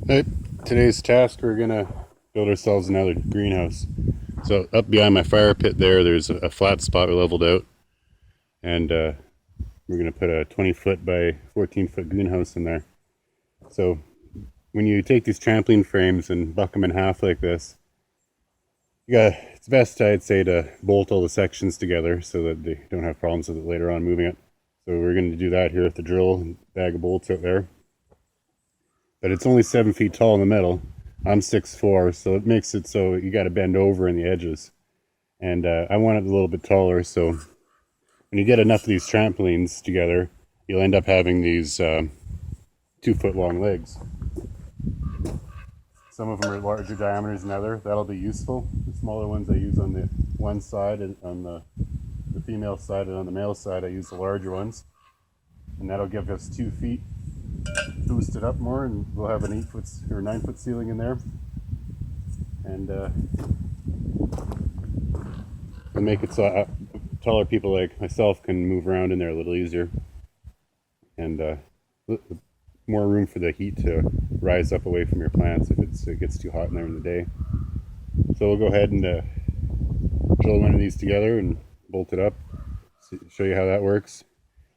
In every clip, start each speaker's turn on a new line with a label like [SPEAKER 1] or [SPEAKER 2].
[SPEAKER 1] Hey, today's task, we're gonna build ourselves another greenhouse. So up behind my fire pit there's a flat spot we leveled out, and we're gonna put a 20-foot by 14-foot greenhouse in there. So when you take these trampoline frames and buck them in half like this, it's best, I'd say, to bolt all the sections together so that they don't have problems with it later on moving it. So we're gonna do that here with the drill and bag of bolts out there. But it's only 7 feet tall in the middle. I'm 6'4", so it makes it so you got to bend over in the edges. And I want it a little bit taller, so when you get enough of these trampolines together, you'll end up having these 2-foot long legs. Some of them are larger diameters than others. That'll be useful. The smaller ones I use on the one side, and on the female side, and on the male side I use the larger ones. And that'll give us 2 feet. Boost it up more, and we'll have an 8-foot or 9-foot ceiling in there, and we'll make it so taller people like myself can move around in there a little easier, and more room for the heat to rise up away from your plants if it gets too hot in there in the day. So we'll go ahead and drill one of these together and bolt it up, show you how that works.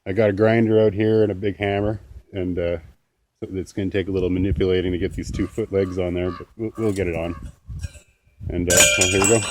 [SPEAKER 1] I got a grinder out here and a big hammer, and it's going to take a little manipulating to get these 2-foot legs on there, but we'll get it on. And well, here we go.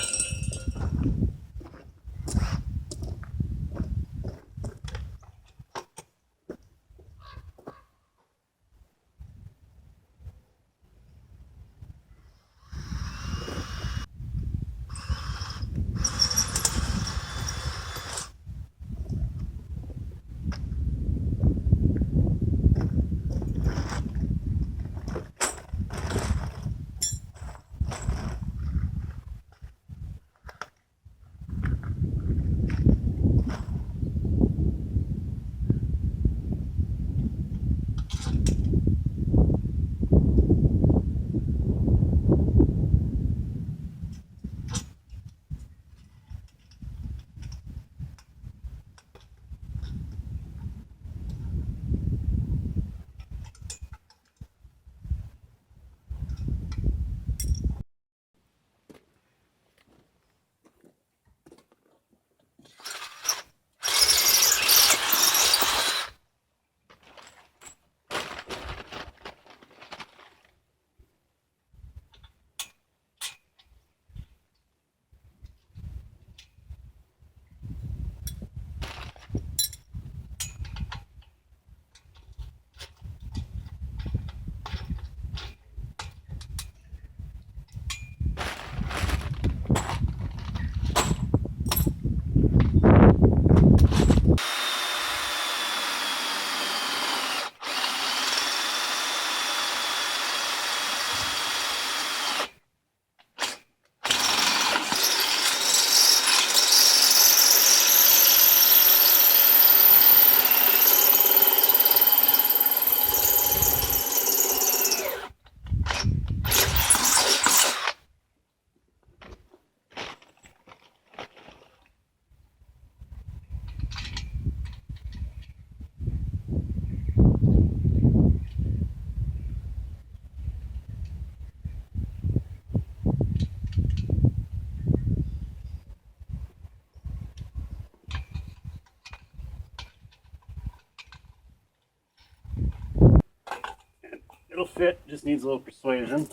[SPEAKER 1] It'll fit, just needs a little persuasion.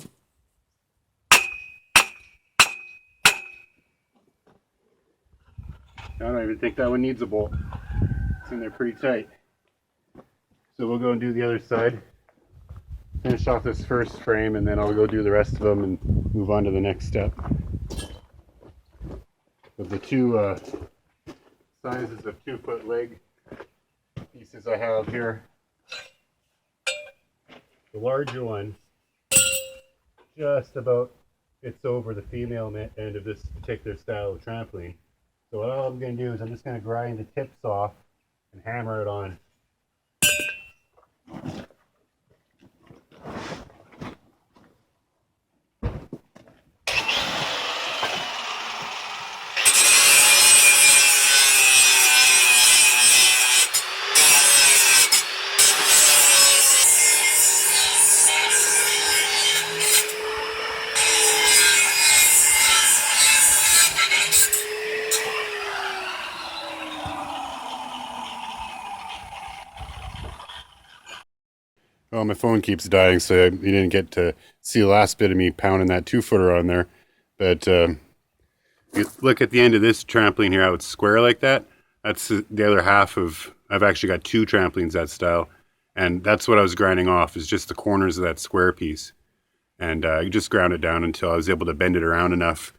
[SPEAKER 1] I don't even think that one needs a bolt. It's in there pretty tight. So we'll go and do the other side. Finish off this first frame, and then I'll go do the rest of them and move on to the next step. Of the two sizes of 2-foot leg pieces I have here, the larger one just about fits over the female end of this particular style of trampoline. So what I'm going to do is I'm just going to grind the tips off and hammer it on. Oh, my phone keeps dying, so you didn't get to see the last bit of me pounding that 2-footer on there. But you look at the end of this trampoline here, how it's square like that. That's the other half of, I've actually got 2 trampolines that style. And that's what I was grinding off, is just the corners of that square piece. And you just ground it down until I was able to bend it around enough.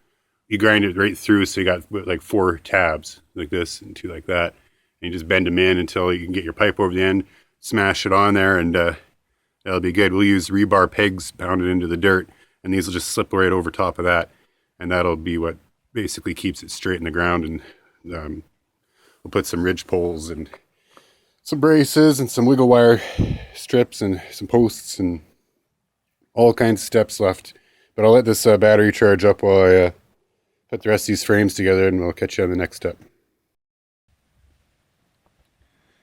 [SPEAKER 1] You grind it right through, so you got like 4 tabs like this and 2 like that. And you just bend them in until you can get your pipe over the end, smash it on there, and that'll be good. We'll use rebar pegs pounded into the dirt, and these will just slip right over top of that. And that'll be what basically keeps it straight in the ground. And we'll put some ridge poles and some braces and some wiggle wire strips and some posts and all kinds of steps left. But I'll let this battery charge up while I put the rest of these frames together, and we'll catch you on the next step.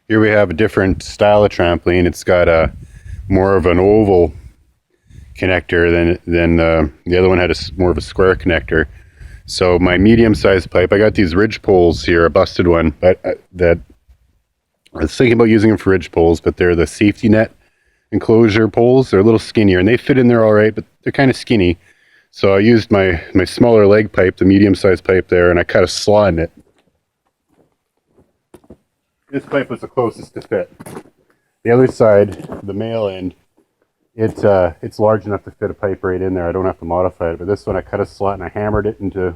[SPEAKER 1] Here we have a different style of trampoline. It's got a more of an oval connector than the other one had more of a square connector. So my medium-sized pipe, I got these ridge poles here, a busted one, but that I was thinking about using them for ridge poles, but they're the safety net enclosure poles. They're a little skinnier, and they fit in there all right, but they're kind of skinny. So I used my smaller leg pipe, the medium-sized pipe there, and I cut a slot in it. This pipe was the closest to fit. The other side, the male end, it's large enough to fit a pipe right in there. I don't have to modify it. But this one, I cut a slot and I hammered it into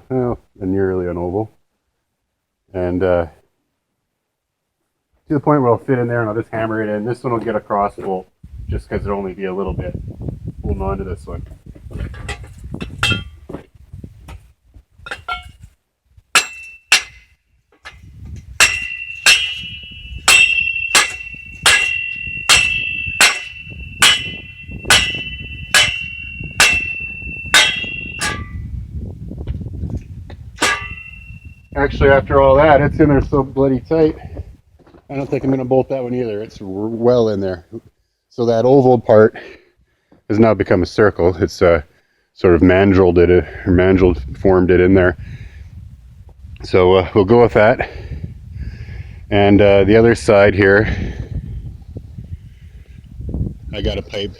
[SPEAKER 1] nearly an oval, and to the point where it'll fit in there, and I'll just hammer it in. This one will get a cross bolt, just because it'll only be a little bit holding on to this one. Actually, after all that, it's in there so bloody tight, I don't think I'm going to bolt that one either. It's well in there. So that oval part has now become a circle. It's sort of mandreled it, or mandrel formed it in there. So we'll go with that. And the other side here, I got a pipe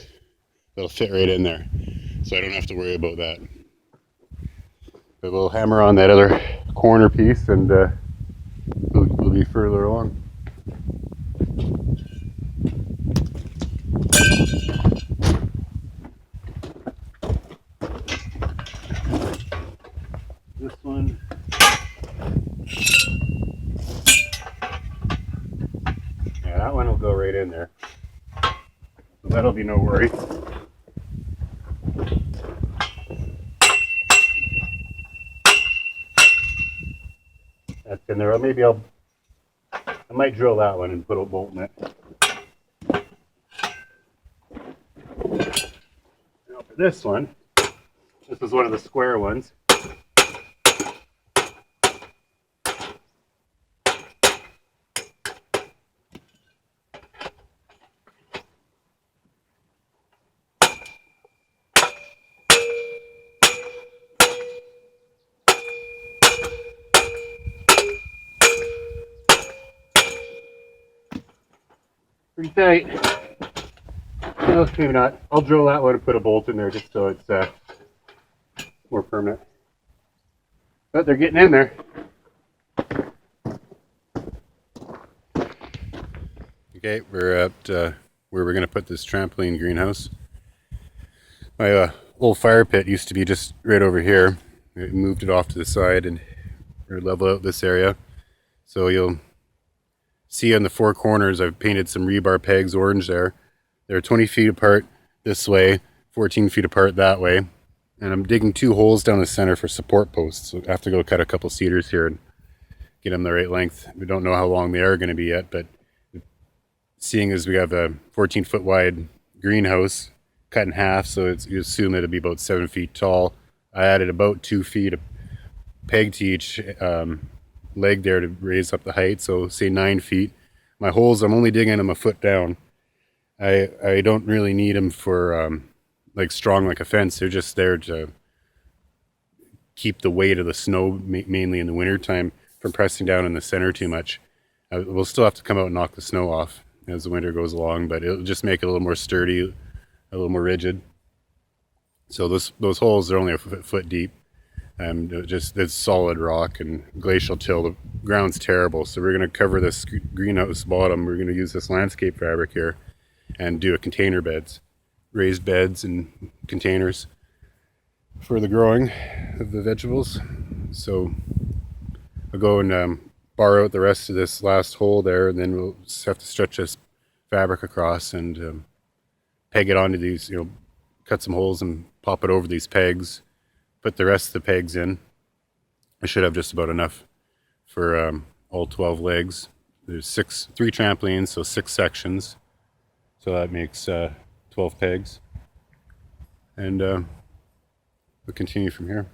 [SPEAKER 1] that'll fit right in there, so I don't have to worry about that. But we'll hammer on that other corner piece, and we'll be further along. This one. Yeah, that one will go right in there. So that'll be no worry. That's in there. Or maybe I might drill that one and put a bolt in it. Now for this one, this is one of the square ones. Pretty tight. No, maybe not. I'll drill that one and put a bolt in there just so it's more permanent. But they're getting in there. Okay, we're at where we're going to put this trampoline greenhouse. My old fire pit used to be just right over here. We moved it off to the side and we're level out this area. So you'll see on the 4 corners I've painted some rebar pegs orange there. They're 20 feet apart this way, 14 feet apart that way. And I'm digging 2 holes down the center for support posts. So I have to go cut a couple cedars here and get them the right length. We don't know how long they are going to be yet, but seeing as we have a 14-foot wide greenhouse cut in half, so you assume it'll be about 7 feet tall. I added about 2 feet of peg to each leg there to raise up the height, so say 9 feet. My holes, I'm only digging them a foot down. I don't really need them for like strong like a fence. They're just there to keep the weight of the snow, mainly in the winter time, from pressing down in the center too much. We'll still have to come out and knock the snow off, as the winter goes along, but it'll just make it a little more sturdy, a little more rigid. So those holes are only a foot deep, and it's solid rock and glacial till. The ground's terrible, so we're going to cover this greenhouse bottom. We're going to use this landscape fabric here and do a container beds, raised beds and containers for the growing of the vegetables. So I'll go and bar out the rest of this last hole there, and then we'll just have to stretch this fabric across and peg it onto these, cut some holes and pop it over these pegs, put the rest of the pegs in. I should have just about enough for all 12 legs. There's 3 trampolines, so 6 sections. So that makes 12 pegs. And we'll continue from here.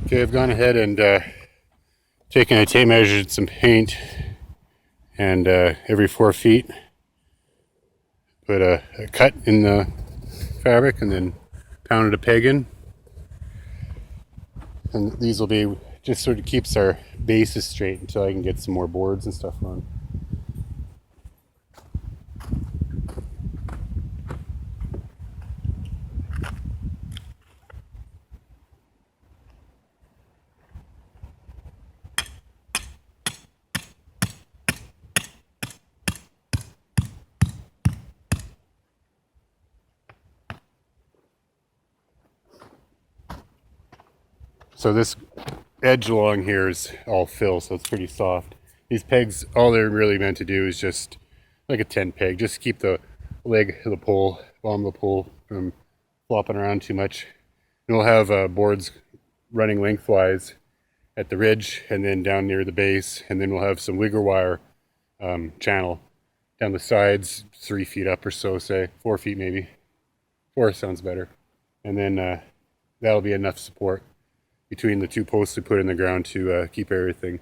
[SPEAKER 1] Okay, I've gone ahead and taken a tape measure, some paint, and every 4 feet put a cut in the fabric and then pounded a peg in. And these will be, just sort of keeps our bases straight until I can get some more boards and stuff on. So this edge along here is all fill, so it's pretty soft. These pegs, all they're really meant to do is just like a tent peg, just keep the leg of the pole, bottom of the pole from flopping around too much. And we'll have boards running lengthwise at the ridge and then down near the base, and then we'll have some wigger wire channel down the sides, 3 feet up or so, say 4 feet maybe. 4 sounds better. And then that'll be enough support between the 2 posts we put in the ground to keep everything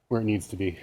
[SPEAKER 1] where it needs to be.